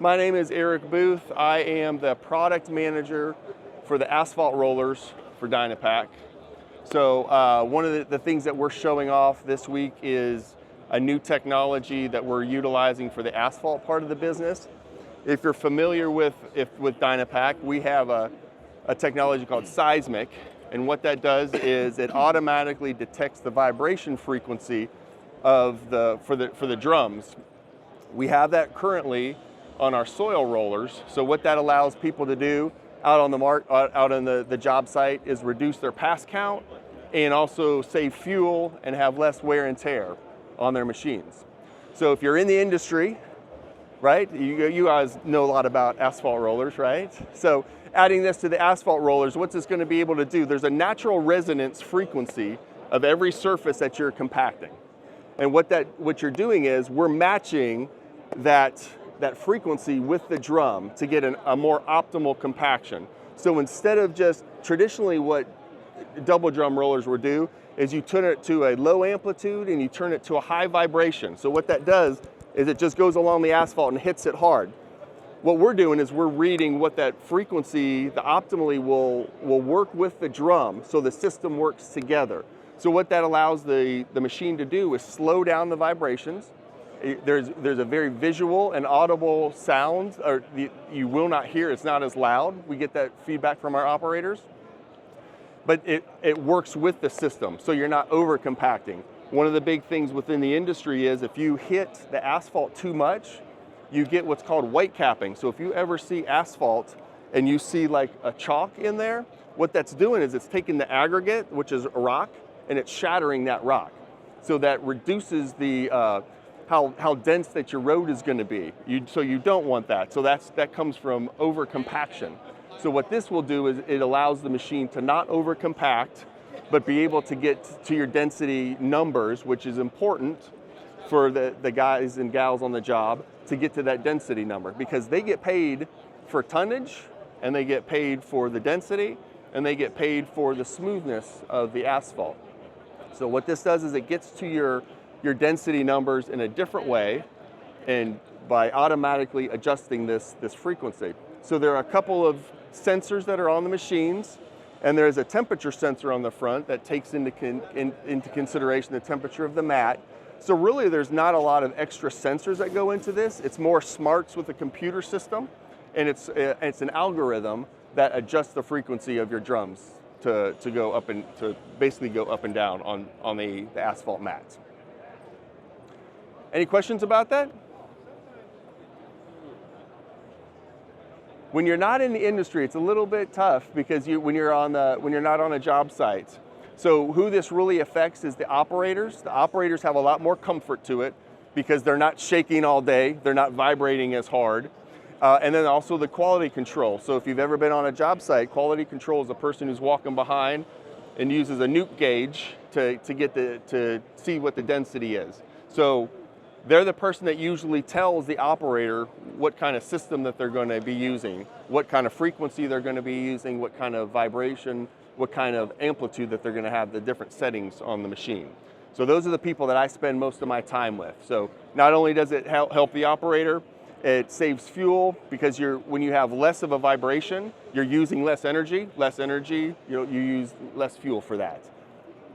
My name is Eric Booth. I am the product manager for the asphalt rollers for Dynapack. So one of the things that we're showing off this week is a new technology that we're utilizing for the asphalt part of the business. If you're familiar with Dynapack, we have a technology called SEISMIC, and what that does is it automatically detects the vibration frequency of for the drums. We have that currently on our soil rollers. So what that allows people to do out on the job site is reduce their pass count and also save fuel and have less wear and tear on their machines. So if you're in the industry, right, you guys know a lot about asphalt rollers, right? So adding this to the asphalt rollers, what's this going to be able to do? There's a natural resonance frequency of every surface that you're compacting. And what you're doing is we're matching that frequency with the drum to get a more optimal compaction. So instead of just traditionally what double drum rollers would do is you turn it to a low amplitude and you turn it to a high vibration. So what that does is it just goes along the asphalt and hits it hard. What we're doing is we're reading what that frequency, the optimally will work with the drum so the system works together. So what that allows the machine to do is slow down the vibrations. There's a very visual and audible sound, or you will not hear, it's not as loud. We get that feedback from our operators. But it works with the system, so you're not over compacting. One of the big things within the industry is if you hit the asphalt too much, you get what's called white capping. So if you ever see asphalt and you see like a chalk in there, what that's doing is it's taking the aggregate, which is a rock, and it's shattering that rock. So that reduces the how dense that your road is going to be. So you don't want that. So that comes from over compaction. So what this will do is it allows the machine to not over compact, but be able to get to your density numbers, which is important for the guys and gals on the job to get to that density number, because they get paid for tonnage and they get paid for the density and they get paid for the smoothness of the asphalt. So what this does is it gets to your density numbers in a different way and by automatically adjusting this frequency. So there are a couple of sensors that are on the machines, and there's a temperature sensor on the front that takes into consideration the temperature of the mat. So really there's not a lot of extra sensors that go into this. It's more smarts with a computer system, and it's an algorithm that adjusts the frequency of your drums to go up and to basically go up and down on the asphalt mats. Any questions about that? When you're not in the industry, it's a little bit tough because when you're not on a job site. So who this really affects is the operators. The operators have a lot more comfort to it because they're not shaking all day, they're not vibrating as hard. And then also the quality control. So if you've ever been on a job site, quality control is a person who's walking behind and uses a nuke gauge to see what the density is. So they're the person that usually tells the operator what kind of system that they're going to be using, what kind of frequency they're going to be using, what kind of vibration, what kind of amplitude that they're going to have, the different settings on the machine. So those are the people that I spend most of my time with. So not only does it help the operator, it saves fuel because when you have less of a vibration, you're using less energy. Less energy, you use less fuel for that.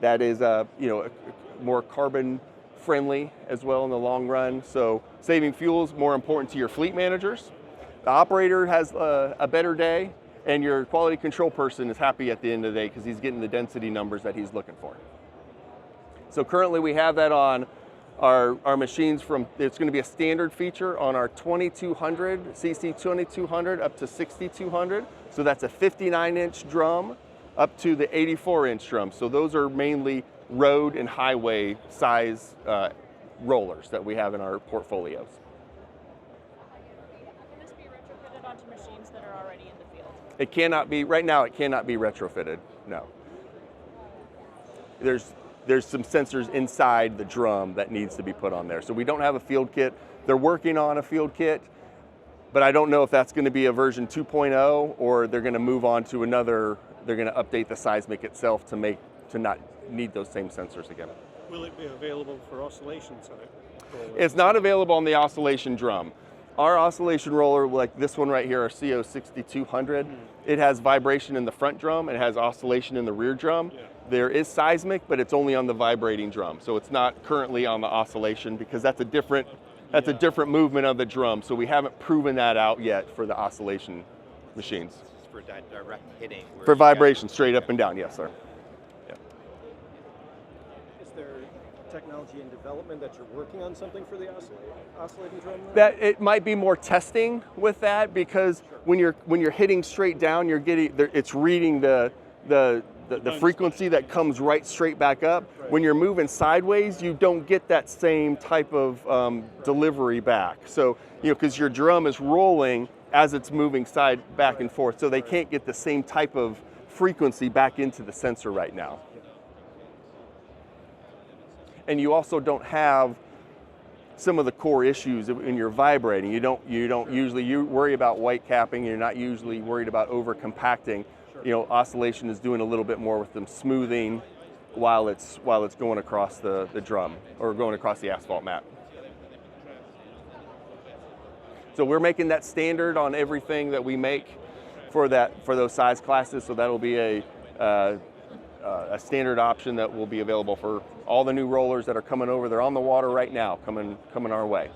That is more carbon friendly as well in the long run. So saving fuel is more important to your fleet managers. The operator has a better day, and your quality control person is happy at the end of the day because he's getting the density numbers that he's looking for. So currently we have that on our machines it's going to be a standard feature on our 2200, CC 2200 up to 6200. So that's a 59-inch drum up to the 84-inch drum. So those are mainly road and highway size rollers that we have in our portfolios. Can this be retrofitted onto machines that are already in the field? It cannot be, right now it cannot be retrofitted, no. There's some sensors inside the drum that needs to be put on there. So we don't have a field kit. They're working on a field kit, but I don't know if that's going to be a version 2.0 or they're going to move on to another, they're going to update the SEISMIC itself to not need those same sensors again. Will it be available for oscillations on it? It's not available on the oscillation drum. Our oscillation roller, like this one right here, our CO 6200, it has vibration in the front drum and it has oscillation in the rear drum. Yeah. There is seismic, but it's only on the vibrating drum. So it's not currently on the oscillation because that's a different movement of the drum. So we haven't proven that out yet for the oscillation machines. This is for direct hitting. where For you got- vibration, straight up and down, yes, sir. Is there technology in development that you're working on something for the oscillating drum? That it might be more testing with that because when you're hitting straight down, you're getting it's reading the frequency that comes right straight back up. Right. When you're moving sideways, you don't get that same type of delivery back. So because your drum is rolling as it's moving back and forth, so they can't get the same type of frequency back into the sensor right now. And you also don't have some of the core issues when you're vibrating. You don't usually worry about white capping. You're not usually worried about over compacting. Oscillation is doing a little bit more with them smoothing while it's going across the drum or going across the asphalt mat. So we're making that standard on everything that we make for those size classes. So that'll be a standard option that will be available for all the new rollers that are coming over. They're on the water right now, coming our way.